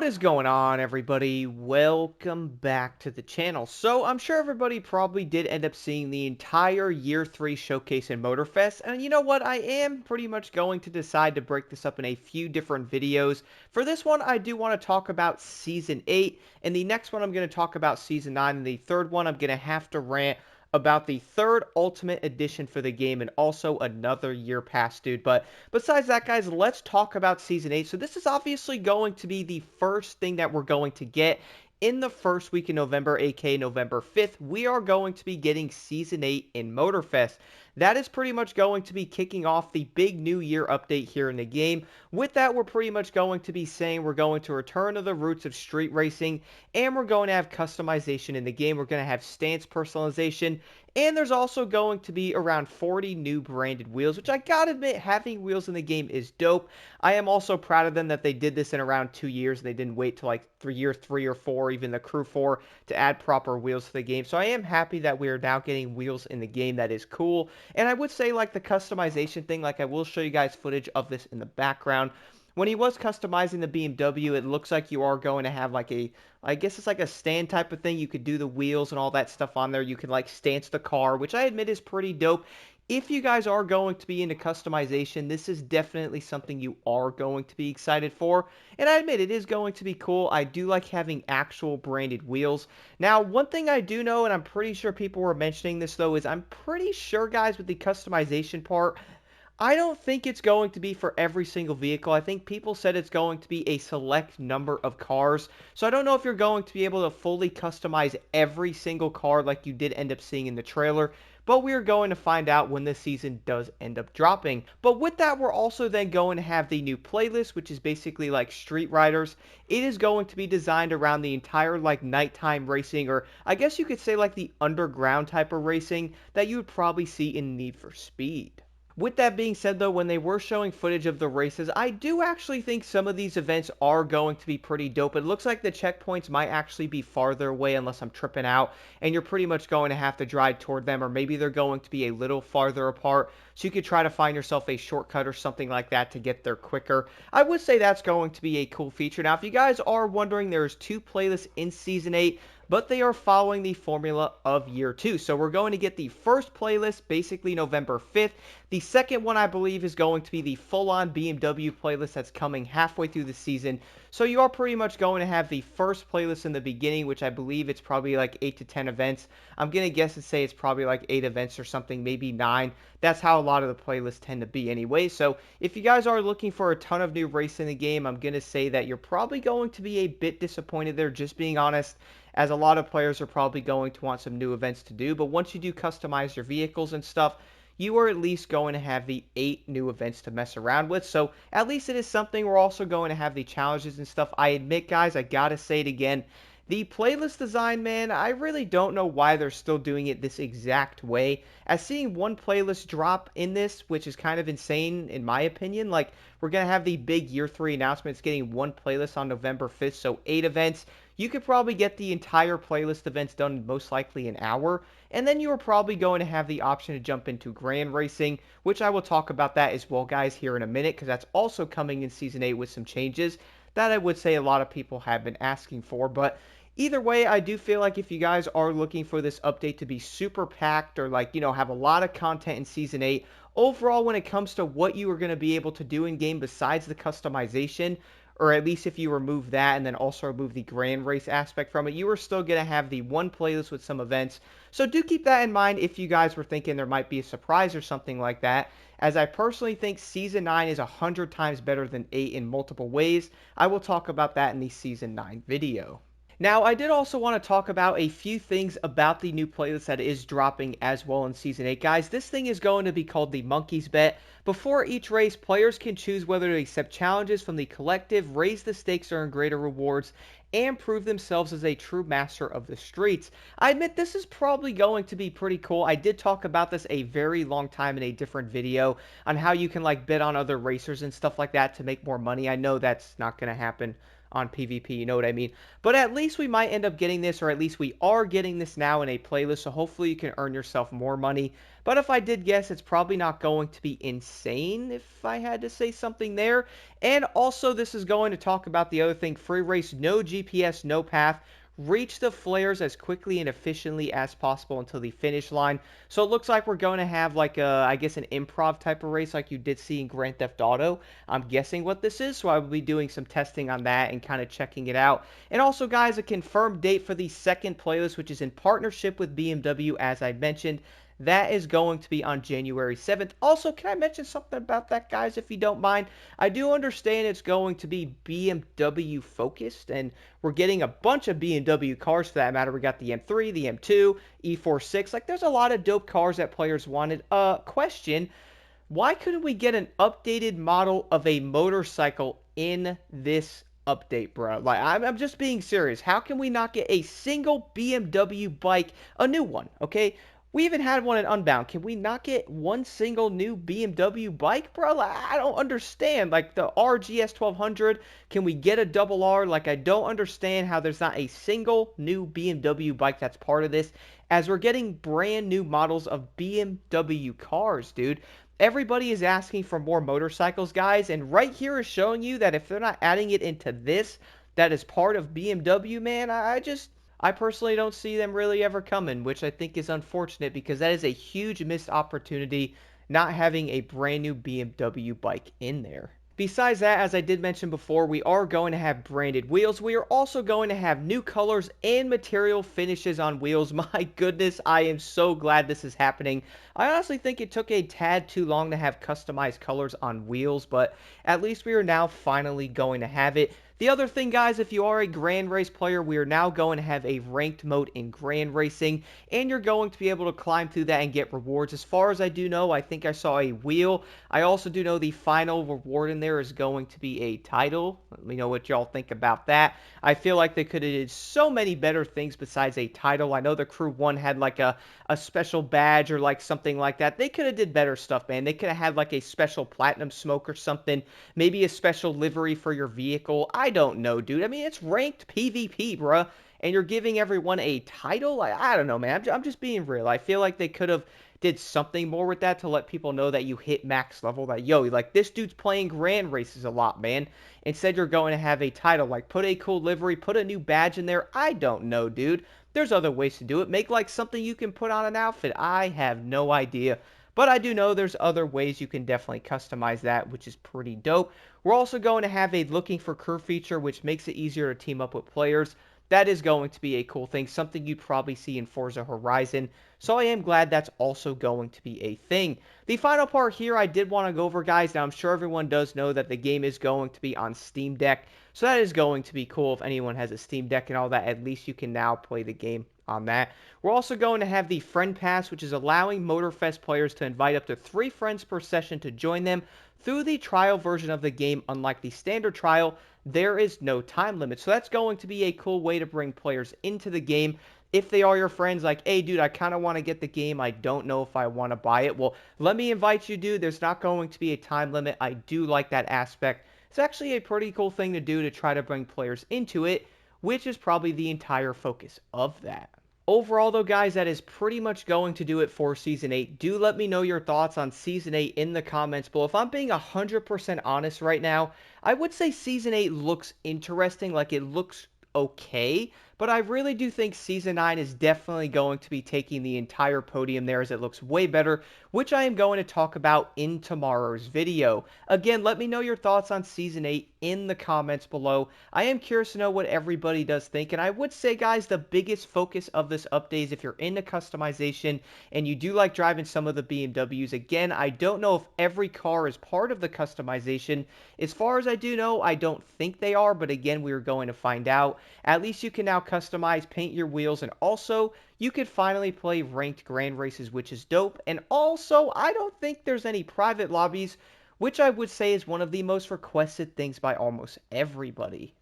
What is going on, everybody? Welcome back to the channel. So I'm sure everybody probably did end up seeing the entire year 3 showcase in Motorfest, and you know what, I am pretty much going to decide to break this up in a few different videos. For this one, I do want to talk about season 8, and the next one I'm going to talk about season 9, and the third one I'm going to have to rant about the third Ultimate Edition for the game and also another year pass, dude. But besides that, guys, let's talk about Season 8. So this is obviously going to be the first thing that we're going to get in the first week in November, aka November 5th. We are going to be getting Season 8 in Motorfest. That is pretty much going to be kicking off the big new year update here in the game. With that, we're pretty much going to be saying we're going to return to the roots of street racing, and we're going to have customization in the game. We're going to have stance personalization, and there's also going to be around 40 new branded wheels, which I gotta admit, having wheels in the game is dope. I am also proud of them that they did this in around 2 years, and they didn't wait till like year 3 or 4, even the Crew 4, to add proper wheels to the game. So I am happy that we are now getting wheels in the game. That is cool. And I would say, like, the customization thing, like, I will show you guys footage of this in the background. When he was customizing the BMW, it looks like you are going to have like I guess it's like a stand type of thing. You could do the wheels and all that stuff on there. You can like stance the car, which I admit is pretty dope. If you guys are going to be into customization, this is definitely something you are going to be excited for. And I admit it is going to be cool. I do like having actual branded wheels. Now, one thing I do know, and I'm pretty sure people were mentioning this though, is I'm pretty sure, guys, with the customization part, I don't think it's going to be for every single vehicle. I think people said it's going to be a select number of cars. So I don't know if you're going to be able to fully customize every single car like you did end up seeing in the trailer. But we're going to find out when this season does end up dropping. But with that, we're also then going to have the new playlist, which is basically like Street Riders. It is going to be designed around the entire like nighttime racing, or I guess you could say like the underground type of racing that you would probably see in Need for Speed. With that being said, though, when they were showing footage of the races, I do actually think some of these events are going to be pretty dope. It looks like the checkpoints might actually be farther away unless I'm tripping out, and you're pretty much going to have to drive toward them, or maybe they're going to be a little farther apart, so you could try to find yourself a shortcut or something like that to get there quicker. I would say that's going to be a cool feature. Now, if you guys are wondering, there's 2 playlists in Season 8, but they are following the formula of year 2. So we're going to get the first playlist basically November 5th. The second one, I believe, is going to be the full-on BMW playlist that's coming halfway through the season. So you are pretty much going to have the first playlist in the beginning, which I believe it's probably like 8 to 10 events. I'm going to guess and say it's probably like 8 events or something, maybe 9. That's how a lot of the playlists tend to be anyway. So if you guys are looking for a ton of new race in the game, I'm going to say that you're probably going to be a bit disappointed there, just being honest, as a lot of players are probably going to want some new events to do. But once you do customize your vehicles and stuff, you are at least going to have the 8 new events to mess around with. So at least it is something. We're also going to have the challenges and stuff. I admit, guys, I gotta say it again. The playlist design, man, I really don't know why they're still doing it this exact way. As seeing one playlist drop in this, which is kind of insane in my opinion, like we're going to have the big year 3 announcements getting one playlist on November 5th, so 8 events. You could probably get the entire playlist events done most likely an hour, and then you are probably going to have the option to jump into Grand Racing, which I will talk about that as well, guys, here in a minute, because that's also coming in Season 8 with some changes that I would say a lot of people have been asking for. But either way, I do feel like if you guys are looking for this update to be super packed or like, have a lot of content in Season 8, overall when it comes to what you are going to be able to do in game besides the customization, or at least if you remove that and then also remove the grand race aspect from it, you are still going to have the one playlist with some events. So do keep that in mind if you guys were thinking there might be a surprise or something like that, as I personally think Season 9 is 100 times better than 8 in multiple ways. I will talk about that in the Season 9 video. Now, I did also want to talk about a few things about the new playlist that is dropping as well in Season 8. Guys, this thing is going to be called the Monkey's Bet. Before each race, players can choose whether to accept challenges from the collective, raise the stakes, earn greater rewards, and prove themselves as a true master of the streets. I admit this is probably going to be pretty cool. I did talk about this a very long time in a different video on how you can like bet on other racers and stuff like that to make more money. I know that's not going to happen on PvP, you know what I mean? But at least we might end up getting this, or at least we are getting this now in a playlist, so hopefully you can earn yourself more money. But if I did guess, it's probably not going to be insane if I had to say something there. And also, this is going to talk about the other thing, free race, no GPS, no path. Reach the flares as quickly and efficiently as possible until the finish line. So it looks like we're going to have like a, I guess, an improv type of race like you did see in Grand Theft Auto. I'm guessing what this is, so I will be doing some testing on that and kind of checking it out. And also, guys, a confirmed date for the second playlist, which is in partnership with BMW, as I mentioned. That is going to be on January 7th. Also, can I mention something about that, guys, if you don't mind? I do understand it's going to be BMW focused, and we're getting a bunch of BMW cars for that matter. We got the M3, the M2, E46. Like, there's a lot of dope cars that players wanted. Question, why couldn't we get an updated model of a motorcycle in this update, bro? Like, I'm just being serious. How can we not get a single BMW bike, a new one, okay? We even had one in Unbound. Can we not get one single new BMW bike, bro? Like, I don't understand. Like, the RGS 1200, can we get a double R? Like, I don't understand how there's not a single new BMW bike that's part of this, as we're getting brand new models of BMW cars, dude. Everybody is asking for more motorcycles, guys, and right here is showing you that if they're not adding it into this, that is part of BMW, man, I personally don't see them really ever coming, which I think is unfortunate because that is a huge missed opportunity not having a brand new BMW bike in there. Besides that, as I did mention before, we are going to have branded wheels. We are also going to have new colors and material finishes on wheels. My goodness, I am so glad this is happening. I honestly think it took a tad too long to have customized colors on wheels, but at least we are now finally going to have it. The other thing, guys, if you are a Grand Race player, we are now going to have a ranked mode in Grand Racing, and you're going to be able to climb through that and get rewards. As far as I do know, I think I saw a wheel. I also do know the final reward in there is going to be a title. Let me know what y'all think about that. I feel like they could have did so many better things besides a title. I know the Crew 1 had like a special badge or like something like that. They could have did better stuff, man. They could have had like a special platinum smoke or something. Maybe a special livery for your vehicle. I don't know, dude. I mean, it's ranked PvP, bruh. And you're giving everyone a title? I don't know, man. I'm just being real. I feel like they could have did something more with that to let people know that you hit max level. That, yo, like, this dude's playing grand races a lot, man. Instead, you're going to have a title. Like, put a cool livery, put a new badge in there. I don't know, dude. There's other ways to do it. Make, like, something you can put on an outfit. I have no idea. But I do know there's other ways you can definitely customize that, which is pretty dope. We're also going to have a looking for crew feature, which makes it easier to team up with players. That is going to be a cool thing, something you'd probably see in Forza Horizon. So I am glad that's also going to be a thing. The final part here I did want to go over, guys. Now, I'm sure everyone does know that the game is going to be on Steam Deck. So that is going to be cool if anyone has a Steam Deck and all that. At least you can now play the game on that. We're also going to have the Friend Pass, which is allowing Motorfest players to invite up to 3 friends per session to join them through the trial version of the game. Unlike the standard trial, there is no time limit. So that's going to be a cool way to bring players into the game. If they are your friends, like, hey, dude, I kind of want to get the game. I don't know if I want to buy it. Well, let me invite you, dude. There's not going to be a time limit. I do like that aspect. It's actually a pretty cool thing to do to try to bring players into it, which is probably the entire focus of that. Overall, though, guys, that is pretty much going to do it for Season 8. Do let me know your thoughts on Season 8 in the comments below. If I'm being 100% honest right now, I would say Season 8 looks interesting, like it looks okay, but I really do think Season 9 is definitely going to be taking the entire podium there, as it looks way better, which I am going to talk about in tomorrow's video. Again, let me know your thoughts on Season 8 in the comments below. I am curious to know what everybody does think, and I would say, guys, the biggest focus of this update is if you're into customization and you do like driving some of the BMWs. Again, I don't know if every car is part of the customization. As far as I do know, I don't think they are, but again, we are going to find out. At least you can now customize, paint your wheels, and also you could finally play ranked grand races, which is dope. And also, I don't think there's any private lobbies, which I would say is one of the most requested things by almost everybody.